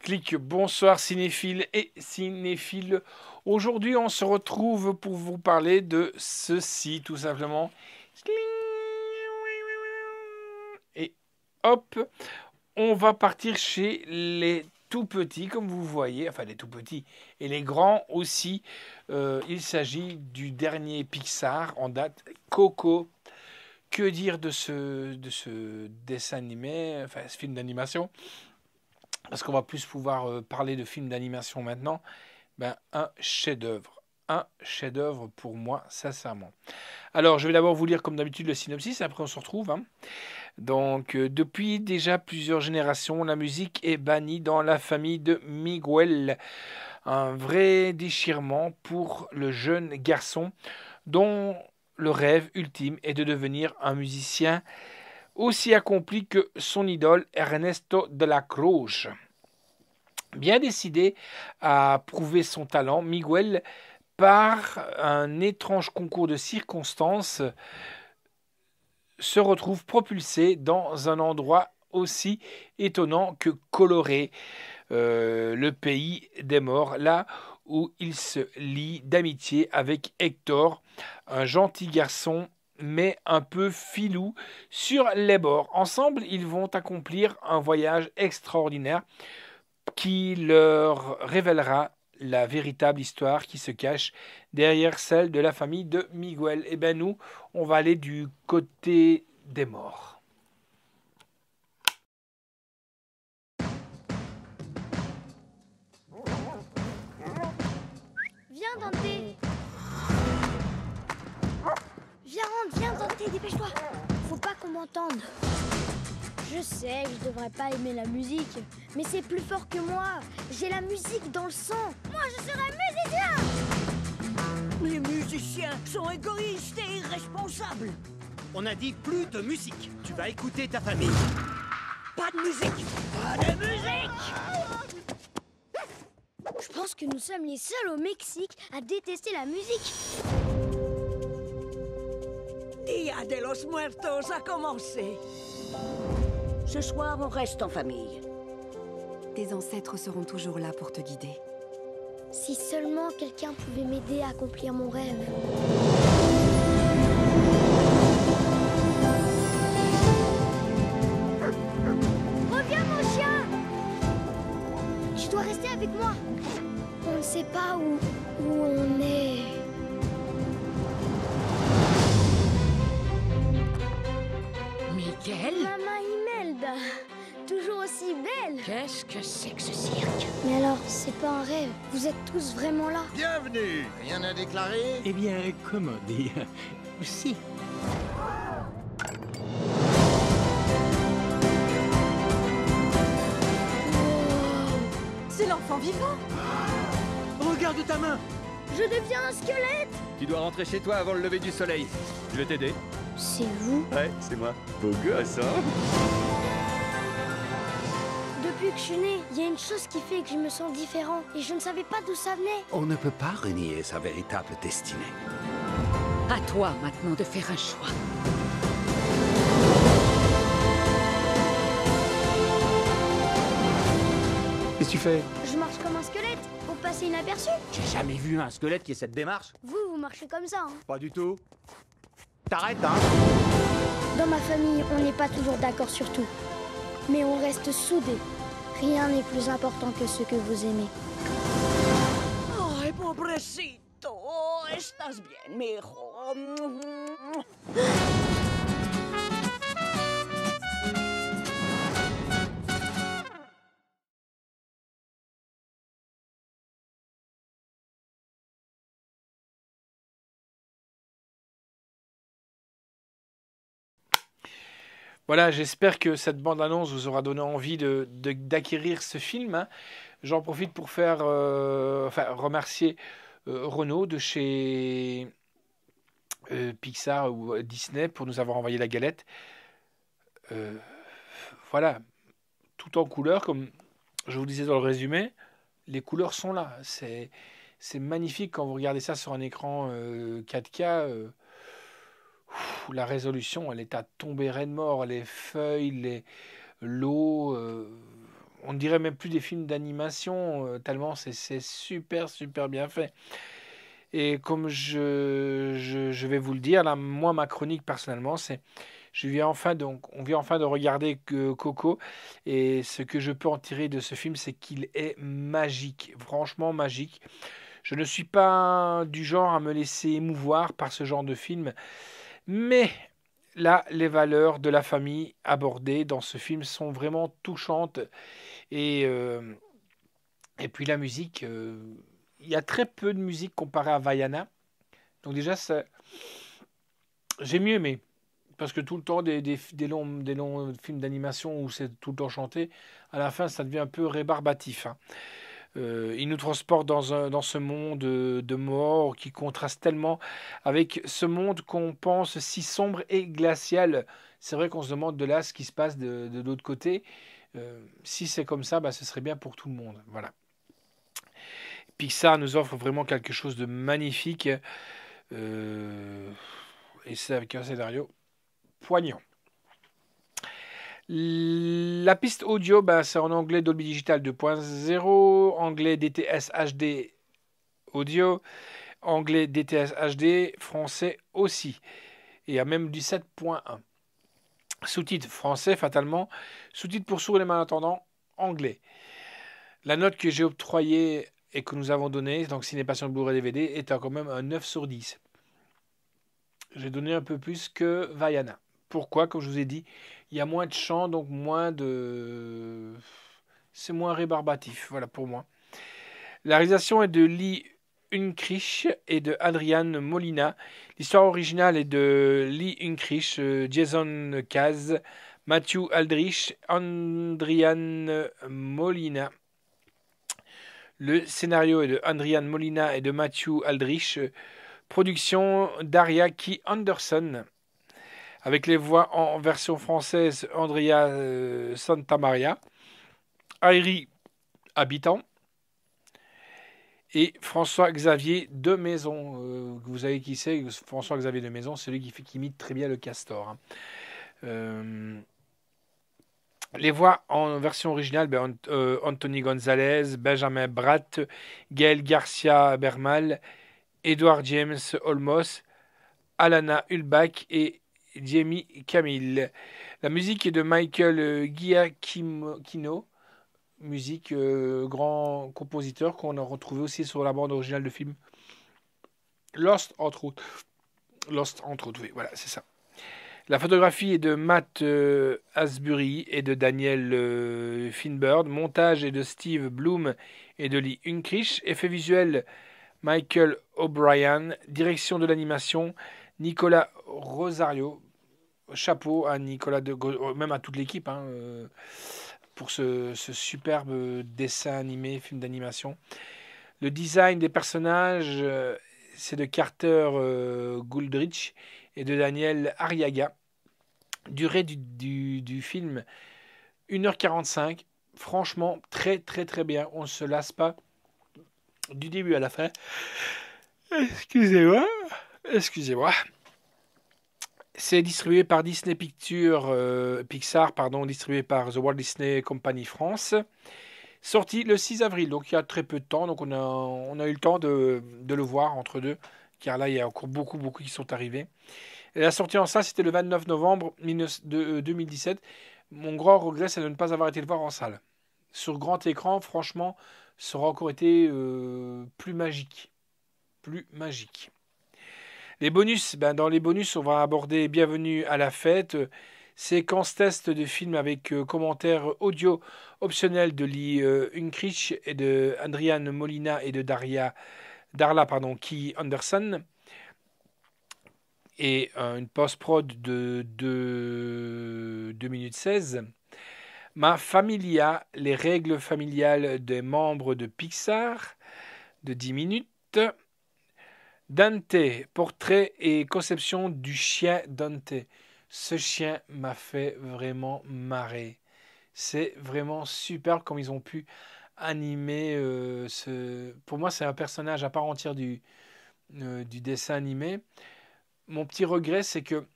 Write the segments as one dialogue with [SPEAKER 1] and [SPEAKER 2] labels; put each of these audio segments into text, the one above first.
[SPEAKER 1] Clic, bonsoir cinéphiles et cinéphiles. Aujourd'hui, on se retrouve pour vous parler de ceci, tout simplement. Et hop, on va partir chez les tout petits, comme vous voyez, enfin les tout petits, et les grands aussi. Il s'agit du dernier Pixar en date, Coco. Que dire de ce dessin animé, enfin ce film d'animation? Parce qu'on va plus pouvoir parler de films d'animation maintenant. Ben, un chef-d'œuvre. Un chef-d'œuvre pour moi, sincèrement. Alors, je vais d'abord vous lire comme d'habitude le synopsis, après on se retrouve. Donc, depuis déjà plusieurs générations, la musique est bannie dans la famille de Miguel. Un vrai déchirement pour le jeune garçon dont le rêve ultime est de devenir un musicien aussi accompli que son idole Ernesto de la Cruz. Bien décidé à prouver son talent, Miguel, par un étrange concours de circonstances, se retrouve propulsé dans un endroit aussi étonnant que coloré, le pays des morts, là où il se lie d'amitié avec Hector, un gentil garçon mais un peu filou sur les bords. Ensemble, ils vont accomplir un voyage extraordinaire qui leur révélera la véritable histoire qui se cache derrière celle de la famille de Miguel. Et ben nous, on va aller du côté des morts.
[SPEAKER 2] Viens, Dante. Viens, Dante, dépêche-toi. Faut pas qu'on m'entende. Je sais que je devrais pas aimer la musique, mais c'est plus fort que moi. J'ai la musique dans le sang. Moi, je serai musicien.
[SPEAKER 3] Les musiciens sont égoïstes et irresponsables.
[SPEAKER 4] On a dit plus de musique. Tu vas écouter ta famille.
[SPEAKER 3] Pas de musique. Pas de musique.
[SPEAKER 2] Je pense que nous sommes les seuls au Mexique à détester la musique.
[SPEAKER 3] Dia de los Muertos a commencé. Ce soir, on reste en famille.
[SPEAKER 5] Tes ancêtres seront toujours là pour te guider.
[SPEAKER 2] Si seulement quelqu'un pouvait m'aider à accomplir mon rêve. Reviens, mon chien! Tu dois rester avec moi. On ne sait pas où on est.
[SPEAKER 3] Miguel?
[SPEAKER 2] Maman Imelda, toujours aussi belle.
[SPEAKER 3] Qu'est-ce que c'est que ce cirque?
[SPEAKER 2] Mais alors, c'est pas un rêve. Vous êtes tous vraiment là.
[SPEAKER 6] Bienvenue. Rien à déclarer?
[SPEAKER 4] Eh bien, comment dire? Si.
[SPEAKER 5] C'est l'enfant vivant.
[SPEAKER 4] Regarde ta main.
[SPEAKER 2] Je deviens un squelette.
[SPEAKER 7] Tu dois rentrer chez toi avant le lever du soleil. Je vais t'aider.
[SPEAKER 2] C'est vous?
[SPEAKER 7] Ouais, c'est moi. Beau gosse, hein?
[SPEAKER 2] Depuis que je suis née, il y a une chose qui fait que je me sens différent et je ne savais pas d'où ça venait.
[SPEAKER 6] On ne peut pas renier sa véritable destinée.
[SPEAKER 3] À toi maintenant de faire un choix.
[SPEAKER 4] Qu'est-ce que tu fais?
[SPEAKER 2] Je marche comme un squelette pour passer inaperçu.
[SPEAKER 7] J'ai jamais vu un squelette qui ait cette démarche.
[SPEAKER 2] Vous marchez comme ça.
[SPEAKER 7] Pas du tout. T'arrêtes, hein?
[SPEAKER 2] Dans ma famille, on n'est pas toujours d'accord sur tout. Mais on reste soudés. Rien n'est plus important que ce que vous aimez.
[SPEAKER 3] Ay, pobrecito. Estás bien, mijo.
[SPEAKER 1] Voilà, j'espère que cette bande-annonce vous aura donné envie d'acquérir ce film. J'en profite pour faire, remercier Renaud de chez Pixar ou Disney pour nous avoir envoyé la galette. Voilà, tout en couleur, comme je vous disais dans le résumé, les couleurs sont là. C'est magnifique quand vous regardez ça sur un écran 4K. La résolution, elle est à tomber raide mort. Les feuilles, l'eau, on dirait même plus des films d'animation, tellement c'est super, super bien fait. Et comme je vais vous le dire, là, moi, ma chronique, personnellement, c'est on vient enfin de regarder Coco, et ce que je peux en tirer de ce film, c'est qu'il est magique, franchement magique. Je ne suis pas du genre à me laisser émouvoir par ce genre de film, mais là, les valeurs de la famille abordées dans ce film sont vraiment touchantes. Et, euh, et puis la musique, il y a très peu de musique comparée à Vaiana. Donc déjà, j'ai mieux aimé. Parce que tout le temps, des longs films d'animation où c'est tout le temps chanté, à la fin, ça devient un peu rébarbatif, hein. Il nous transporte dans ce monde de mort qui contraste tellement avec ce monde qu'on pense si sombre et glacial. C'est vrai qu'on se demande de là ce qui se passe de l'autre côté. Si c'est comme ça, bah, ce serait bien pour tout le monde. Voilà. Pixar nous offre vraiment quelque chose de magnifique. Et c'est avec un scénario poignant. La piste audio, ben, c'est en anglais Dolby Digital 2.0, anglais DTS HD audio, anglais DTS HD, français aussi. Et il y a même du 7.1. Sous-titres français, fatalement. Sous-titres pour sourds et les malentendants, anglais. La note que j'ai octroyée et que nous avons donnée, donc Ciné Passion Blu-ray DVD, est quand même un 9 sur 10. J'ai donné un peu plus que Vaiana. Pourquoi? Comme je vous ai dit, il y a moins de chants, donc moins de... c'est moins rébarbatif, voilà pour moi. La réalisation est de Lee Unkrich et de Adrian Molina. L'histoire originale est de Lee Unkrich, Jason Kaz, Matthew Aldrich, Adrian Molina. Le scénario est de Adrian Molina et de Matthew Aldrich. Production Daria Key Anderson. Avec les voix en version française, Andrea Santamaria, Airi Habitant et François-Xavier de Maison. Vous savez qui c'est? François-Xavier de Maison, c'est celui qui imite très bien le castor, hein. Les voix en version originale, ben, Anthony Gonzalez, Benjamin Bratt, Gaël Garcia Bermal, Edward James Olmos, Alana Hulbach et Jamie Camille. La musique est de Michael Giacchino, musique grand compositeur qu'on a retrouvé aussi sur la bande originale de film Lost, entre autres. Lost, entre autres, oui, voilà, c'est ça. La photographie est de Matt Asbury et de Daniel Finbird. Montage est de Steve Bloom et de Lee Unkrich. Effets visuels, Michael O'Brien. Direction de l'animation, Nicolas Rosario. Chapeau à Nicolas, même à toute l'équipe, hein, pour ce superbe dessin animé, film d'animation. Le design des personnages, c'est de Carter Gouldrich et de Daniel Arriaga. Durée du film, 1h45. Franchement, très très très bien. On ne se lasse pas du début à la fin. Excusez-moi. C'est distribué par Disney Pixar, distribué par The Walt Disney Company France. Sorti le 6 avril, donc il y a très peu de temps. Donc on a eu le temps de le voir entre deux, car là il y a encore beaucoup qui sont arrivés. Et la sortie en salle, c'était le 29 novembre 2017. Mon grand regret, c'est de ne pas avoir été le voir en salle. Sur grand écran, franchement, ça aurait encore été plus magique. Plus magique. Les bonus, ben dans les bonus, on va aborder Bienvenue à la fête, séquence test de film avec commentaires audio optionnels de Lee Unkrich et de Adrian Molina et de Darla Key Anderson, et une post-prod de 2 minutes 16. Ma Familia, les règles familiales des membres de Pixar, de 10 minutes. Dante, portrait et conception du chien Dante. Ce chien m'a fait vraiment marrer. C'est vraiment super comme ils ont pu animer Pour moi, c'est un personnage à part entière du dessin animé. Mon petit regret, c'est que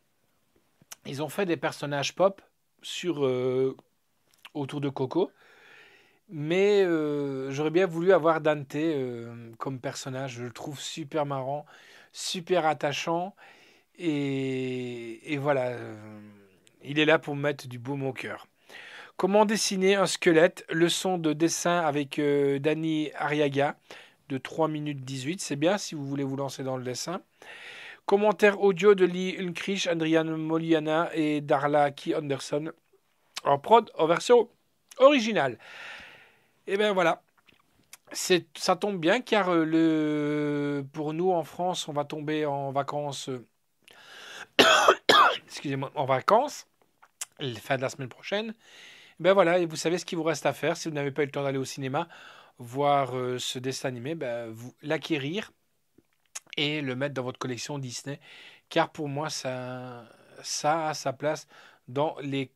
[SPEAKER 1] ils ont fait des personnages pop autour de Coco. Mais j'aurais bien voulu avoir Dante comme personnage. Je le trouve super marrant, super attachant. Et voilà, il est là pour me mettre du baume au cœur. Comment dessiner un squelette? Leçon de dessin avec Dani Arriaga de 3 minutes 18. C'est bien si vous voulez vous lancer dans le dessin. Commentaire audio de Lee Unkrich, Adrian Moliana et Darla Key Anderson. En prod, en version originale. Et bien voilà. Ça tombe bien car pour nous en France, on va tomber en vacances. Excusez-moi, en vacances. Fin de la semaine prochaine. Ben voilà, et vous savez ce qu'il vous reste à faire si vous n'avez pas eu le temps d'aller au cinéma voir ce dessin animé, ben, vous l'acquérir et le mettre dans votre collection Disney, car pour moi ça a sa place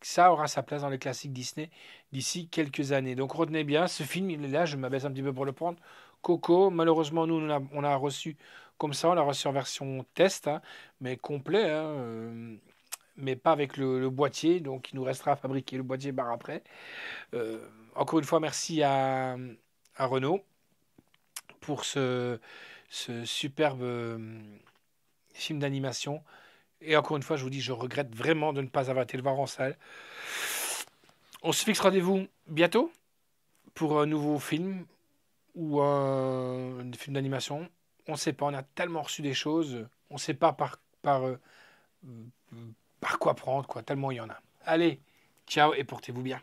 [SPEAKER 1] ça aura sa place dans les classiques Disney d'ici quelques années. Donc retenez bien, ce film il est là, je m'abaisse un petit peu pour le prendre. Coco, malheureusement nous on a reçu comme ça, on l'a reçu en version test, hein, mais complet. Hein, mais pas avec le boîtier, donc il nous restera à fabriquer le boîtier par après. Encore une fois, merci à Renault pour ce superbe film d'animation. Et encore une fois, je vous dis, je regrette vraiment de ne pas avoir été le voir en salle. On se fixe rendez-vous bientôt pour un nouveau film ou un film d'animation. On ne sait pas, on a tellement reçu des choses, on ne sait pas par quoi prendre, quoi, tellement il y en a. Allez, ciao et portez-vous bien.